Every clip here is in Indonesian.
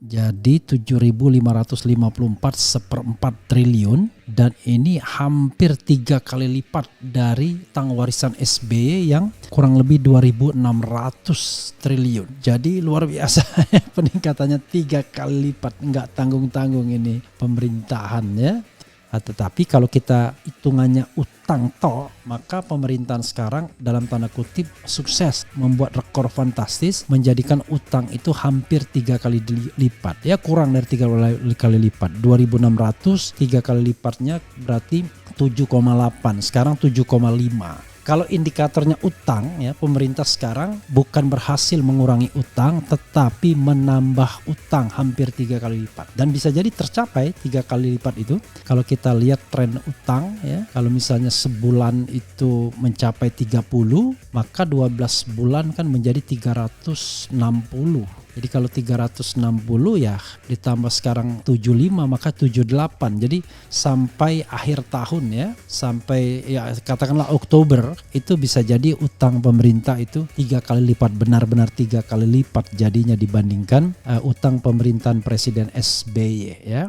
Jadi 7.554 seperempat triliun, dan ini hampir 3 kali lipat dari utang warisan SBY yang kurang lebih 2.600 triliun. Jadi luar biasa peningkatannya 3 kali lipat, nggak tanggung-tanggung ini pemerintahan ya. Tetapi kalau kita hitungannya utang toh, maka pemerintahan sekarang dalam tanda kutip sukses membuat rekor fantastis, menjadikan utang itu hampir 3 kali lipat. Ya kurang dari 3 kali lipat. 2.600, 3 kali lipatnya berarti 7,8, sekarang 7,5. Kalau indikatornya utang ya, pemerintah sekarang bukan berhasil mengurangi utang tetapi menambah utang hampir 3 kali lipat, dan bisa jadi tercapai 3 kali lipat itu kalau kita lihat tren utang ya. Kalau misalnya sebulan itu mencapai 30, maka 12 bulan kan menjadi 360. Jadi kalau 360 ya ditambah sekarang 75 maka 78. Jadi sampai akhir tahun ya, sampai ya katakanlah Oktober, itu bisa jadi utang pemerintah itu 3 kali lipat, benar-benar 3 kali lipat jadinya dibandingkan utang pemerintahan Presiden SBY ya.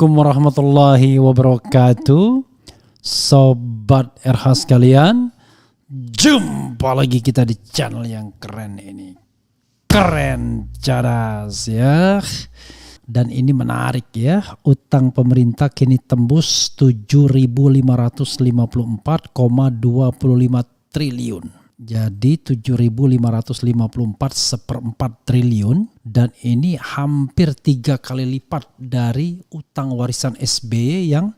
Assalamualaikum warahmatullahi wabarakatuh, Sobat RH sekalian. Jumpa lagi kita di channel yang keren ini, Keren Cadas ya. Dan ini menarik ya, utang pemerintah kini tembus 7.554,25 triliun. Jadi 7.554 seperempat triliun, dan ini hampir 3 kali lipat dari utang warisan SBY yang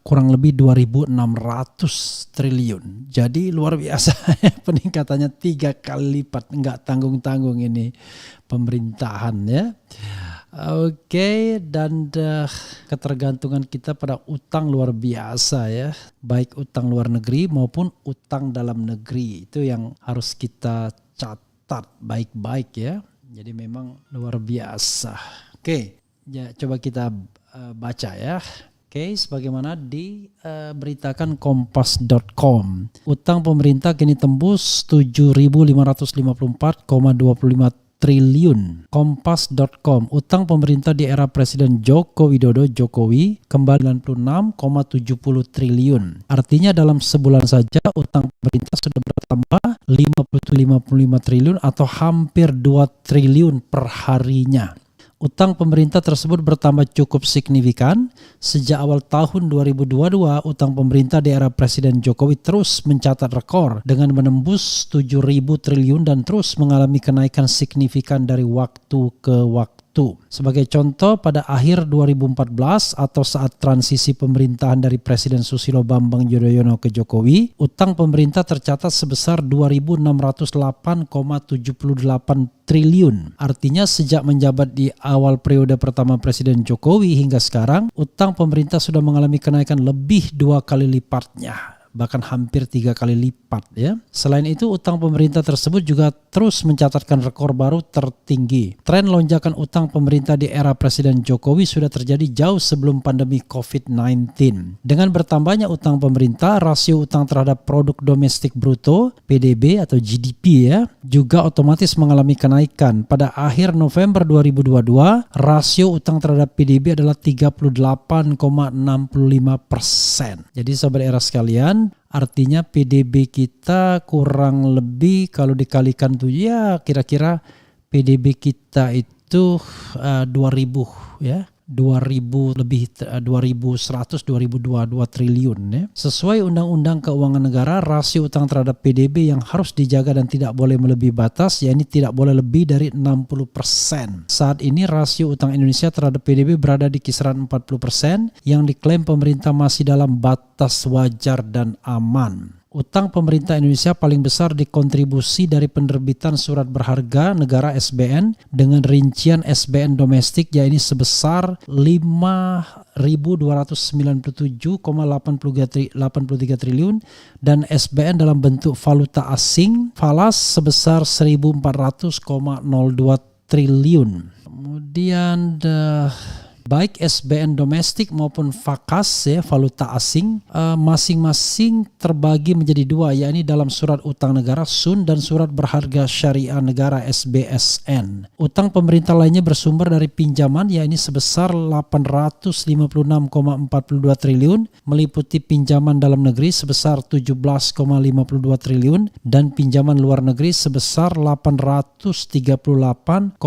kurang lebih 2.600 triliun. Jadi luar biasa peningkatannya 3 kali lipat, nggak tanggung-tanggung ini pemerintahan ya. Oke, dan ketergantungan kita pada utang luar biasa ya, baik utang luar negeri maupun utang dalam negeri, itu yang harus kita catat baik-baik ya. Jadi memang luar biasa. Oke, ya, coba kita baca ya. Oke, sebagaimana diberitakan kompas.com, utang pemerintah kini tembus 7.554,25 triliun. Kompas.com, utang pemerintah di era Presiden Joko Widodo Jokowi kembali 96,70 triliun. Artinya dalam sebulan saja utang pemerintah sudah bertambah 55 triliun atau hampir 2 triliun per harinya. Utang pemerintah tersebut bertambah cukup signifikan. Sejak awal tahun 2022, utang pemerintah di era Presiden Jokowi terus mencatat rekor dengan menembus 7.000 triliun dan terus mengalami kenaikan signifikan dari waktu ke waktu. Sebagai contoh, pada akhir 2014 atau saat transisi pemerintahan dari Presiden Susilo Bambang Yudhoyono ke Jokowi, utang pemerintah tercatat sebesar 2.608,78 triliun. Artinya sejak menjabat di awal periode pertama Presiden Jokowi hingga sekarang, utang pemerintah sudah mengalami kenaikan lebih 2 kali lipatnya, bahkan hampir 3 kali lipat ya. Selain itu, utang pemerintah tersebut juga terus mencatatkan rekor baru tertinggi. Tren lonjakan utang pemerintah di era Presiden Jokowi sudah terjadi jauh sebelum pandemi COVID-19. Dengan bertambahnya utang pemerintah, rasio utang terhadap produk domestik bruto (PDB) atau GDP ya, juga otomatis mengalami kenaikan. Pada akhir November 2022, rasio utang terhadap PDB adalah 38,65%. Jadi sobat era sekalian, Artinya PDB kita kurang lebih kalau dikalikan tuh ya kira-kira PDB kita itu 2000 ya. 2000 lebih 2100 2022 triliun ya. Sesuai Undang-Undang Keuangan Negara, rasio utang terhadap PDB yang harus dijaga dan tidak boleh melebihi batas, yakni tidak boleh lebih dari 60%. Saat ini rasio utang Indonesia terhadap PDB berada di kisaran 40% yang diklaim pemerintah masih dalam batas wajar dan aman. Utang pemerintah Indonesia paling besar dikontribusi dari penerbitan surat berharga negara SBN dengan rincian SBN domestik yakni sebesar 5.297,83 triliun dan SBN dalam bentuk valuta asing falas sebesar 1.400,02 triliun. Kemudian baik SBN domestik maupun vakas ya valuta asing masing-masing terbagi menjadi dua, yakni dalam surat utang negara SUN dan surat berharga syariah negara SBSN. Utang pemerintah lainnya bersumber dari pinjaman yakni sebesar 856,42 triliun meliputi pinjaman dalam negeri sebesar 17,52 triliun dan pinjaman luar negeri sebesar 838,90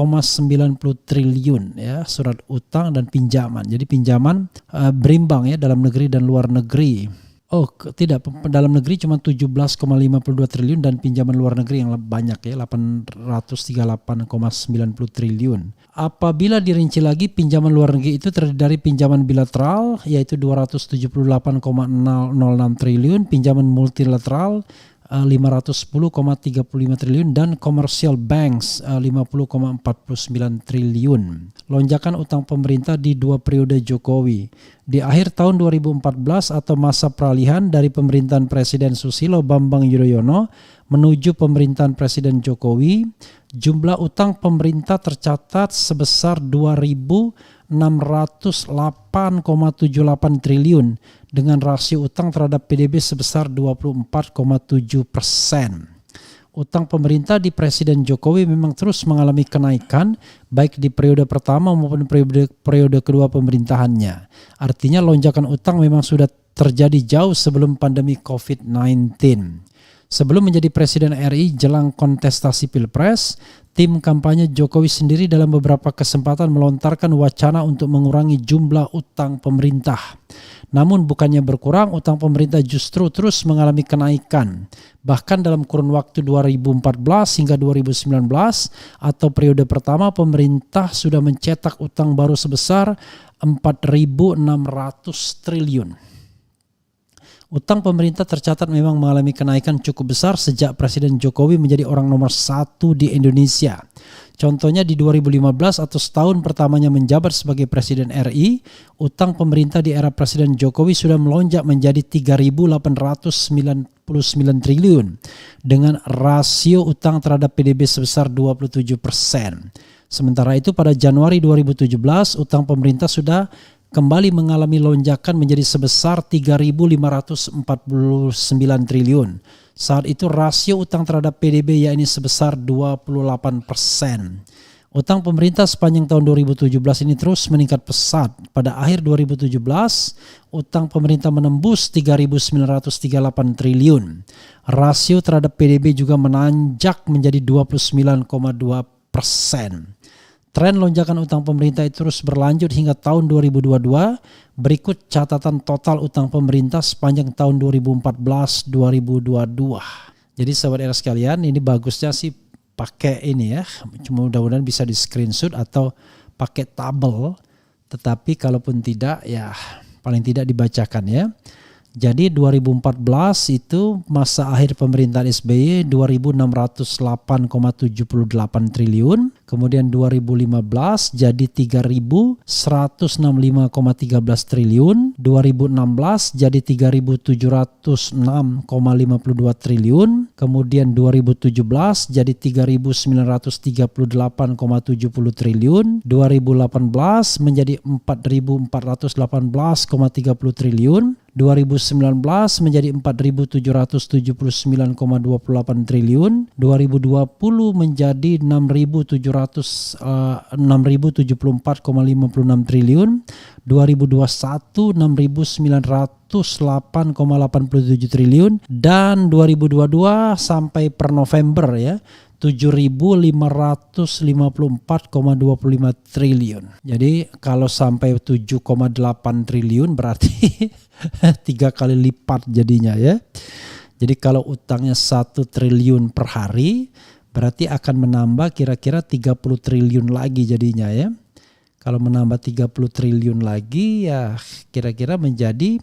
triliun ya surat utang dan pinjaman. Jadi pinjaman berimbang ya dalam negeri dan luar negeri. Oh tidak, dalam negeri cuma 17,52 triliun dan pinjaman luar negeri yang banyak ya 838,90 triliun. Apabila dirinci lagi pinjaman luar negeri itu terdiri dari pinjaman bilateral yaitu 278,06 triliun, pinjaman multilateral 510,35 triliun dan commercial banks 50,49 triliun. Lonjakan utang pemerintah di dua periode Jokowi. Di akhir tahun 2014 atau masa peralihan dari pemerintahan Presiden Susilo Bambang Yudhoyono menuju pemerintahan Presiden Jokowi, jumlah utang pemerintah tercatat sebesar 2.608,78 triliun dengan rasio utang terhadap PDB sebesar 24,7%. Utang pemerintah di Presiden Jokowi memang terus mengalami kenaikan baik di periode pertama maupun periode kedua pemerintahannya. Artinya lonjakan utang memang sudah terjadi jauh sebelum pandemi COVID-19. Sebelum menjadi Presiden RI jelang kontestasi Pilpres, tim kampanye Jokowi sendiri dalam beberapa kesempatan melontarkan wacana untuk mengurangi jumlah utang pemerintah. Namun bukannya berkurang, utang pemerintah justru terus mengalami kenaikan. Bahkan dalam kurun waktu 2014 hingga 2019 atau periode pertama pemerintah sudah mencetak utang baru sebesar 4.600 triliun. Utang pemerintah tercatat memang mengalami kenaikan cukup besar sejak Presiden Jokowi menjadi orang nomor 1 di Indonesia. Contohnya di 2015 atau setahun pertamanya menjabat sebagai Presiden RI, utang pemerintah di era Presiden Jokowi sudah melonjak menjadi 3.899 triliun dengan rasio utang terhadap PDB sebesar 27%. Sementara itu pada Januari 2017 utang pemerintah sudah kembali mengalami lonjakan menjadi sebesar 3.549 triliun. Saat itu rasio utang terhadap PDB yakni sebesar 28%. Utang pemerintah sepanjang tahun 2017 ini terus meningkat pesat. Pada akhir 2017, utang pemerintah menembus 3.938 triliun. Rasio terhadap PDB juga menanjak menjadi 29,2%. Tren lonjakan utang pemerintah itu terus berlanjut hingga tahun 2022. Berikut catatan total utang pemerintah sepanjang tahun 2014-2022. Jadi sahabat era sekalian, ini bagusnya sih pakai ini ya. Cuma mudah-mudahan bisa di screenshot atau pakai tabel. Tetapi kalaupun tidak ya paling tidak dibacakan ya. Jadi 2014 itu masa akhir pemerintahan SBY 2.608,78 triliun. Kemudian 2015 jadi 3.165,13 triliun. 2016 jadi 3.706,52 triliun. Kemudian 2017 jadi 3.938,70 triliun. 2018 menjadi 4.418,30 triliun. 2019 menjadi 4.779,28 triliun, 2020 menjadi 6.700,28 6.074,56 triliun, 2021 6.908,87 triliun, dan 2022 sampai per November ya 7.554,25 triliun. Jadi kalau sampai 7,8 triliun berarti 3 kali lipat jadinya ya. Jadi kalau utangnya 1 triliun per hari berarti akan menambah kira-kira 30 triliun lagi jadinya ya. Kalau menambah 30 triliun lagi ya kira-kira menjadi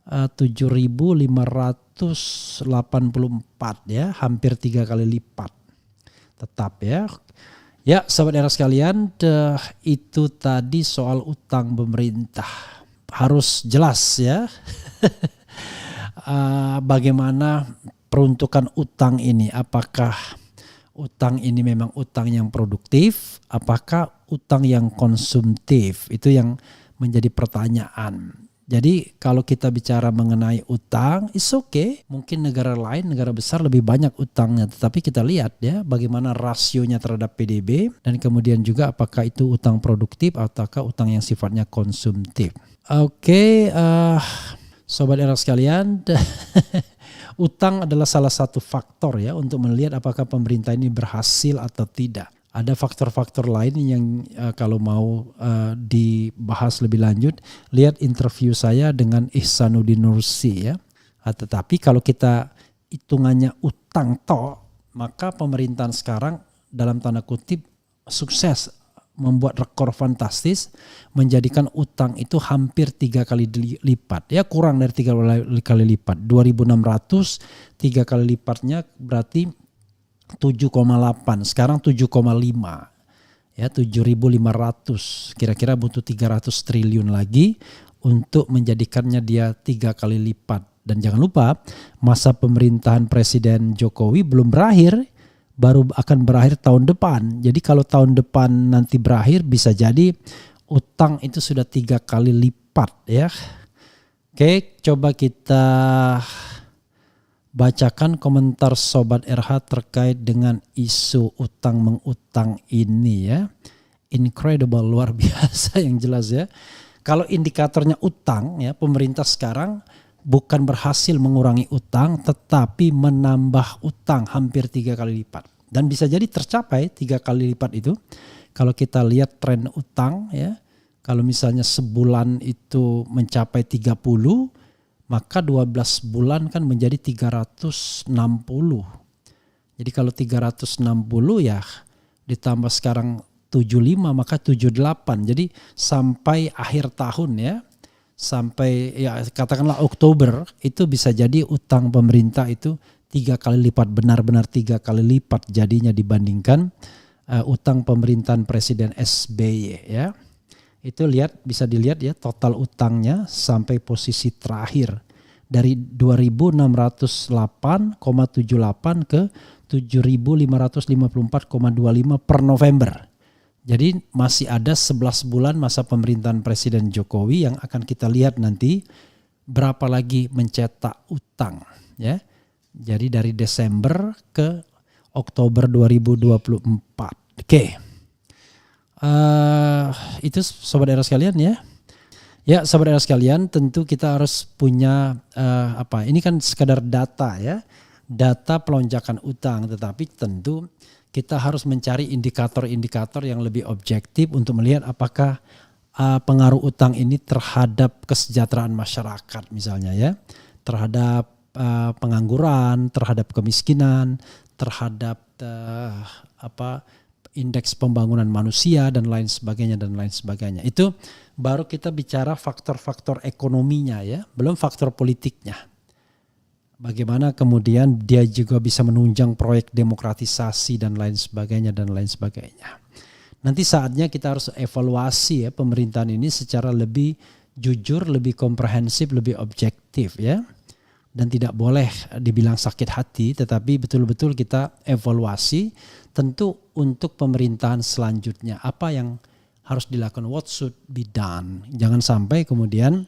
7.584 ya, hampir 3 kali lipat. Tetap ya. Ya Sobat Era sekalian, itu tadi soal utang pemerintah. Harus jelas ya. Bagaimana peruntukan utang ini, apakah utang ini memang utang yang produktif, apakah utang yang konsumtif, itu yang menjadi pertanyaan. Jadi kalau kita bicara mengenai utang, it's okay. Mungkin negara lain, negara besar lebih banyak utangnya. Tetapi kita lihat ya bagaimana rasionya terhadap PDB. Dan kemudian juga apakah itu utang produktif ataukah utang yang sifatnya konsumtif. Oke, Sobat Era sekalian, utang adalah salah satu faktor ya untuk melihat apakah pemerintah ini berhasil atau tidak. Ada faktor-faktor lain yang kalau mau dibahas lebih lanjut, lihat interview saya dengan Ihsanuddin Nursi ya. Tetapi kalau kita hitungannya utang maka pemerintahan sekarang dalam tanda kutip sukses membuat rekor fantastis, menjadikan utang itu hampir 3 kali lipat ya, kurang dari 3 kali lipat. 2.600, 3 kali lipatnya berarti 7,8, sekarang 7,5 ya, 7.500, kira-kira butuh 300 triliun lagi untuk menjadikannya dia 3 kali lipat. Dan jangan lupa masa pemerintahan Presiden Jokowi belum berakhir, baru akan berakhir tahun depan. Jadi kalau tahun depan nanti berakhir bisa jadi utang itu sudah 3 kali lipat ya. Oke, coba kita bacakan komentar Sobat RH terkait dengan isu utang mengutang ini ya. Incredible, luar biasa yang jelas ya. Kalau indikatornya utang ya, pemerintah sekarang bukan berhasil mengurangi utang tetapi menambah utang hampir 3 kali lipat. Dan bisa jadi tercapai 3 kali lipat itu kalau kita lihat tren utang ya. Kalau misalnya sebulan itu mencapai 30, maka 12 bulan kan menjadi 360. Jadi kalau 360 ya ditambah sekarang 75 maka 78. Jadi sampai akhir tahun ya, sampai ya katakanlah Oktober itu bisa jadi utang pemerintah itu 3 kali lipat, benar-benar 3 kali lipat jadinya dibandingkan utang pemerintahan Presiden SBY ya. Itu bisa dilihat ya total utangnya sampai posisi terakhir dari 2.608,78 ke 7.554,25 per November. Jadi masih ada 11 bulan masa pemerintahan Presiden Jokowi yang akan kita lihat nanti berapa lagi mencetak utang ya. Jadi dari Desember ke Oktober 2024. Oke. Itu Sobat Era sekalian ya. Ya Sobat Era sekalian, tentu kita harus punya ini kan sekadar data ya. Data pelonjakan utang, tetapi tentu kita harus mencari indikator-indikator yang lebih objektif untuk melihat apakah pengaruh utang ini terhadap kesejahteraan masyarakat misalnya ya. Terhadap pengangguran, terhadap kemiskinan, terhadap indeks pembangunan manusia dan lain sebagainya. Itu baru kita bicara faktor-faktor ekonominya ya, belum faktor politiknya. Bagaimana kemudian dia juga bisa menunjang proyek demokratisasi dan lain sebagainya. Nanti saatnya kita harus evaluasi ya pemerintahan ini secara lebih jujur, lebih komprehensif, lebih objektif ya. Dan tidak boleh dibilang sakit hati, tetapi betul-betul kita evaluasi tentu untuk pemerintahan selanjutnya. Apa yang harus dilakukan, what should be done. Jangan sampai kemudian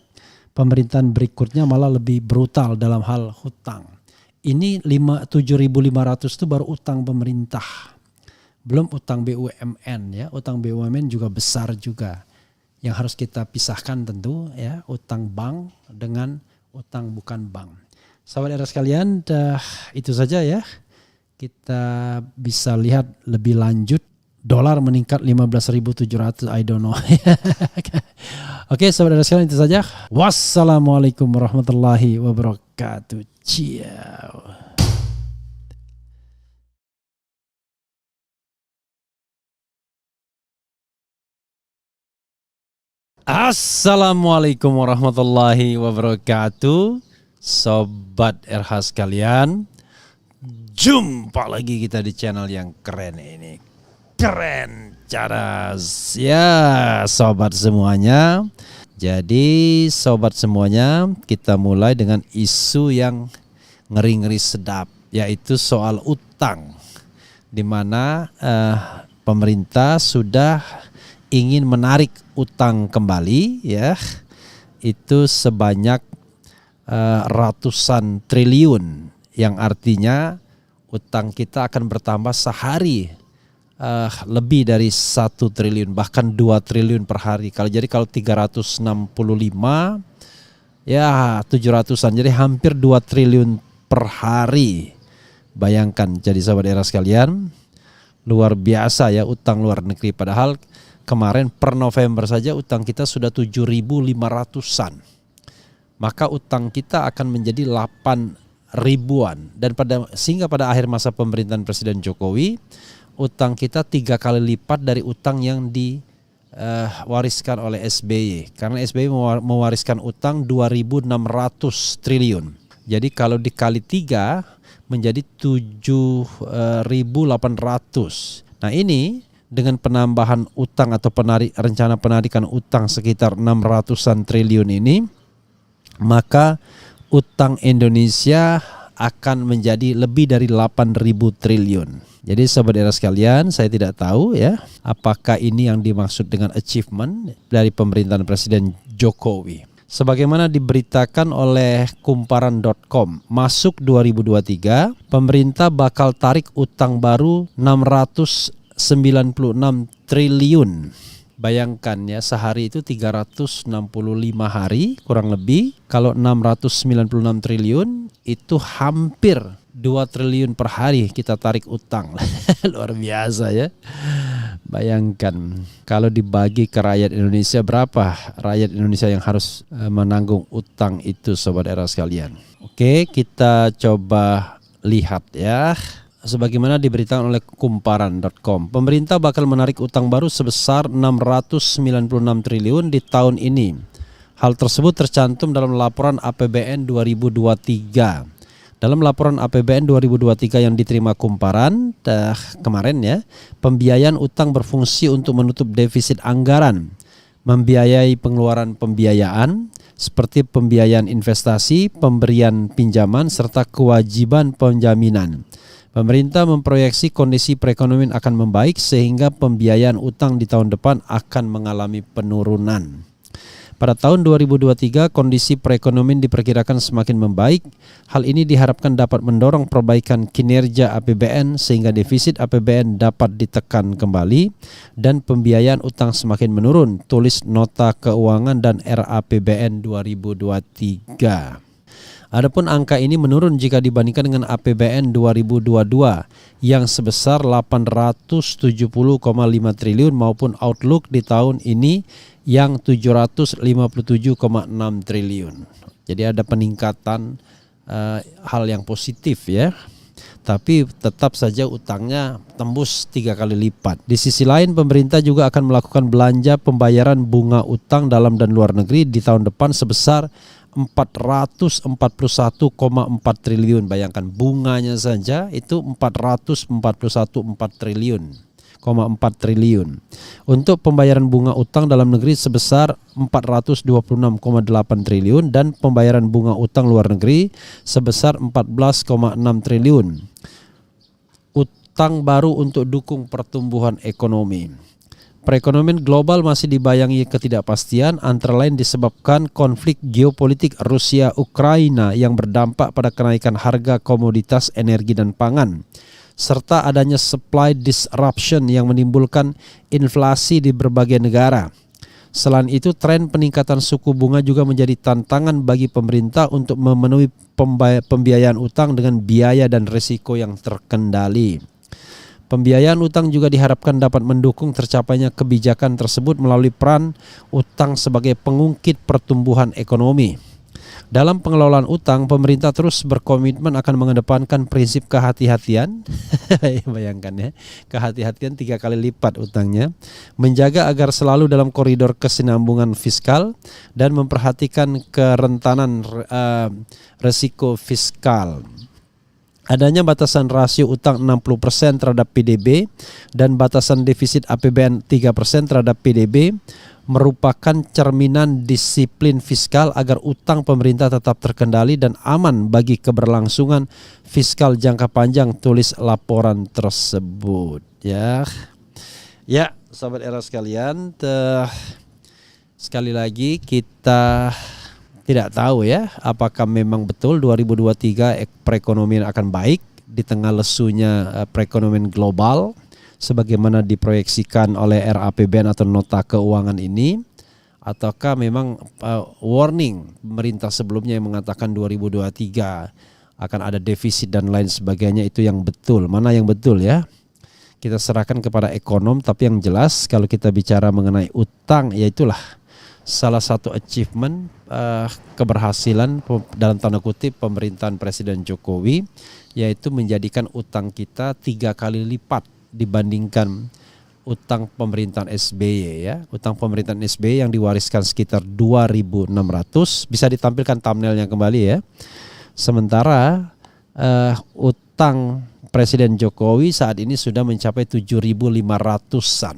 pemerintahan berikutnya malah lebih brutal dalam hal hutang. Ini 7.500 itu baru utang pemerintah. Belum utang BUMN ya, utang BUMN juga besar juga. Yang harus kita pisahkan tentu ya, utang bank dengan utang bukan bank. Sahabat era sekalian, itu saja ya. Kita bisa lihat lebih lanjut. Dolar meningkat 15.700, I don't know. Oke, sahabat era sekalian, itu saja. Wassalamualaikum warahmatullahi wabarakatuh. Ciao. Assalamualaikum warahmatullahi wabarakatuh. Sobat RH sekalian, jumpa lagi kita di channel yang keren ini. Keren cadas ya sobat semuanya. Jadi sobat semuanya, kita mulai dengan isu yang ngeri-ngeri sedap, yaitu soal utang, di mana pemerintah sudah ingin menarik utang kembali ya, itu sebanyak ratusan triliun, yang artinya utang kita akan bertambah sehari lebih dari 1 triliun, bahkan 2 triliun per hari. Kalau 365 ya 700-an, jadi hampir 2 triliun per hari. Bayangkan, jadi sahabat era sekalian, luar biasa ya utang luar negeri. Padahal kemarin per November saja utang kita sudah 7.500-an. Maka utang kita akan menjadi 8 ribuan. Dan sehingga pada akhir masa pemerintahan Presiden Jokowi, utang kita 3 kali lipat dari utang yang diwariskan oleh SBY. Karena SBY mewariskan utang 2.600 triliun. Jadi kalau dikali 3 menjadi 7.800. Nah ini dengan penambahan utang atau rencana penarikan utang sekitar 600-an triliun ini, maka utang Indonesia akan menjadi lebih dari 8.000 triliun. Jadi sahabat era sekalian, saya tidak tahu ya, apakah ini yang dimaksud dengan achievement dari pemerintahan Presiden Jokowi. Sebagaimana diberitakan oleh kumparan.com, masuk 2023, pemerintah bakal tarik utang baru 696 triliun. Bayangkan ya, sehari itu 365 hari kurang lebih. Kalau 696 triliun itu hampir 2 triliun per hari kita tarik utang. Luar biasa ya. Bayangkan kalau dibagi ke rakyat Indonesia, berapa rakyat Indonesia yang harus menanggung utang itu sobat era sekalian. Oke, kita coba lihat ya. Sebagaimana diberitakan oleh kumparan.com, pemerintah bakal menarik utang baru sebesar 696 triliun di tahun ini. Hal tersebut tercantum dalam laporan APBN 2023. Dalam laporan APBN 2023 yang diterima Kumparan kemarin ya, pembiayaan utang berfungsi untuk menutup defisit anggaran, membiayai pengeluaran pembiayaan seperti pembiayaan investasi, pemberian pinjaman, serta kewajiban penjaminan. Pemerintah memproyeksi kondisi perekonomian akan membaik sehingga pembiayaan utang di tahun depan akan mengalami penurunan. Pada tahun 2023 kondisi perekonomian diperkirakan semakin membaik. Hal ini diharapkan dapat mendorong perbaikan kinerja APBN sehingga defisit APBN dapat ditekan kembali dan pembiayaan utang semakin menurun, tulis Nota Keuangan dan RAPBN 2023. Adapun angka ini menurun jika dibandingkan dengan APBN 2022 yang sebesar 870,5 triliun maupun outlook di tahun ini yang 757,6 triliun. Jadi ada peningkatan hal yang positif ya. Tapi tetap saja utangnya tembus 3 kali lipat. Di sisi lain pemerintah juga akan melakukan belanja pembayaran bunga utang dalam dan luar negeri di tahun depan sebesar 441,4 triliun. Bayangkan bunganya saja itu 441,4 triliun. Untuk pembayaran bunga utang dalam negeri sebesar 426,8 triliun dan pembayaran bunga utang luar negeri sebesar 14,6 triliun. Utang baru untuk dukung pertumbuhan ekonomi. Perekonomian global masih dibayangi ketidakpastian, antara lain disebabkan konflik geopolitik Rusia-Ukraina yang berdampak pada kenaikan harga komoditas energi dan pangan. serta adanya supply disruption yang menimbulkan inflasi di berbagai negara. Selain itu, tren peningkatan suku bunga juga menjadi tantangan bagi pemerintah untuk memenuhi pembiayaan utang dengan biaya dan risiko yang terkendali. Pembiayaan utang juga diharapkan dapat mendukung tercapainya kebijakan tersebut melalui peran utang sebagai pengungkit pertumbuhan ekonomi. Dalam pengelolaan utang, pemerintah terus berkomitmen akan mengedepankan prinsip kehati-hatian. Bayangkan ya, kehati-hatian 3 kali lipat utangnya, menjaga agar selalu dalam koridor kesinambungan fiskal dan memperhatikan kerentanan resiko fiskal. Adanya batasan rasio utang 60% terhadap PDB dan batasan defisit APBN 3% terhadap PDB merupakan cerminan disiplin fiskal agar utang pemerintah tetap terkendali dan aman bagi keberlangsungan fiskal jangka panjang, tulis laporan tersebut. Ya, sahabat era sekalian, sekali lagi kita tidak tahu ya apakah memang betul 2023 perekonomian akan baik di tengah lesunya perekonomian global sebagaimana diproyeksikan oleh RAPBN atau nota keuangan ini, ataukah memang warning pemerintah sebelumnya yang mengatakan 2023 akan ada defisit dan lain sebagainya, itu yang betul, mana yang betul ya, kita serahkan kepada ekonom. Tapi yang jelas kalau kita bicara mengenai utang, ya itulah salah satu achievement keberhasilan dalam tanda kutip pemerintahan Presiden Jokowi, yaitu menjadikan utang kita 3 kali lipat dibandingkan utang pemerintahan SBY ya. Utang pemerintahan SBY yang diwariskan sekitar 2.600, bisa ditampilkan thumbnailnya kembali ya. Sementara utang Presiden Jokowi saat ini sudah mencapai 7.500-an.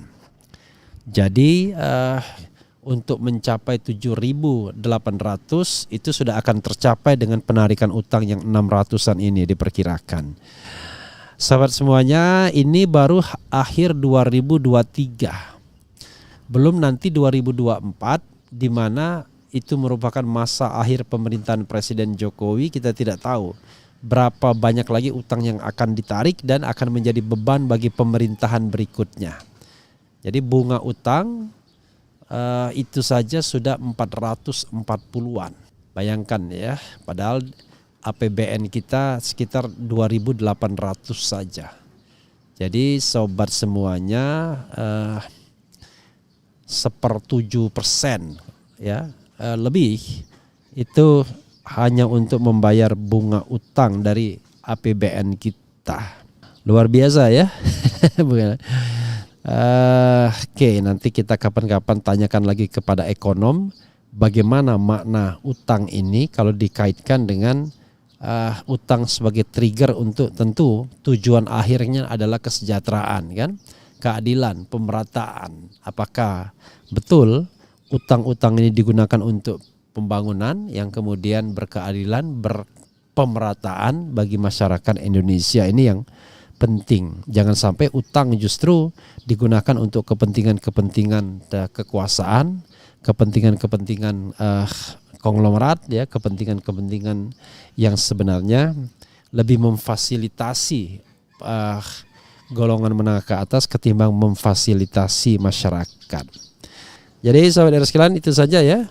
Jadi untuk mencapai 7.800 itu sudah akan tercapai dengan penarikan utang yang 600-an ini diperkirakan. Sahabat semuanya, ini baru akhir 2023. Belum nanti 2024 di mana itu merupakan masa akhir pemerintahan Presiden Jokowi. Kita tidak tahu berapa banyak lagi utang yang akan ditarik dan akan menjadi beban bagi pemerintahan berikutnya. Jadi bunga utang itu saja sudah 440-an. Bayangkan ya, padahal APBN kita sekitar 2.800 saja. Jadi sobat semuanya 1/7% ya, lebih itu hanya untuk membayar bunga utang dari APBN kita. Luar biasa ya. Oke, nanti kita kapan-kapan tanyakan lagi kepada ekonom bagaimana makna utang ini kalau dikaitkan dengan utang sebagai trigger untuk tentu tujuan akhirnya adalah kesejahteraan kan, keadilan, pemerataan. Apakah betul utang-utang ini digunakan untuk pembangunan yang kemudian berkeadilan, berpemerataan bagi masyarakat Indonesia? Ini yang penting. Jangan sampai utang justru digunakan untuk kepentingan-kepentingan kekuasaan, kepentingan-kepentingan konglomerat ya, kepentingan-kepentingan yang sebenarnya lebih memfasilitasi golongan menengah ke atas ketimbang memfasilitasi masyarakat. Jadi sahabat sekalian, itu saja ya.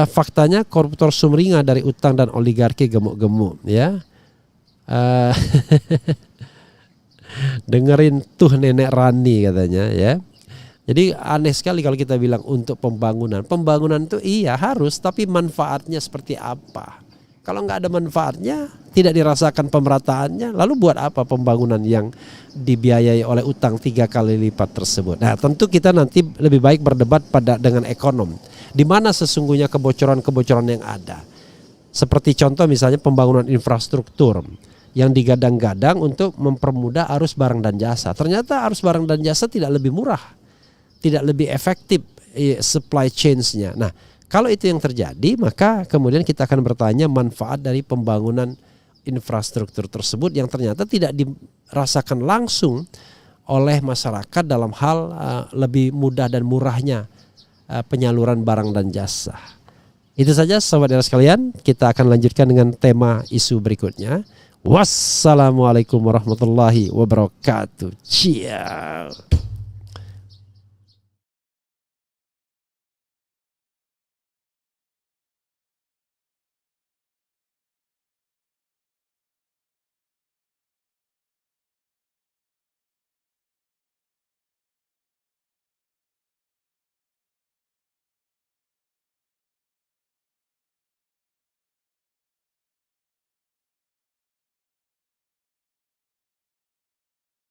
Faktanya koruptor sumringah dari utang dan oligarki gemuk-gemuk ya. Dengerin tuh nenek Rani katanya ya. Jadi aneh sekali kalau kita bilang untuk pembangunan. Pembangunan itu iya harus, tapi manfaatnya seperti apa? Kalau nggak ada manfaatnya, tidak dirasakan pemerataannya, lalu buat apa pembangunan yang dibiayai oleh utang 3 kali lipat tersebut? Nah, tentu kita nanti lebih baik berdebat dengan ekonom. Di mana sesungguhnya kebocoran-kebocoran yang ada? Seperti contoh misalnya pembangunan infrastruktur yang digadang-gadang untuk mempermudah arus barang dan jasa. Ternyata arus barang dan jasa tidak lebih murah, tidak lebih efektif supply chains-nya. Nah, kalau itu yang terjadi, maka kemudian kita akan bertanya manfaat dari pembangunan infrastruktur tersebut yang ternyata tidak dirasakan langsung oleh masyarakat dalam hal lebih mudah dan murahnya penyaluran barang dan jasa. Itu saja sahabat sekalian, kita akan lanjutkan dengan tema isu berikutnya. Wassalamualaikum warahmatullahi wabarakatuh. Ciao.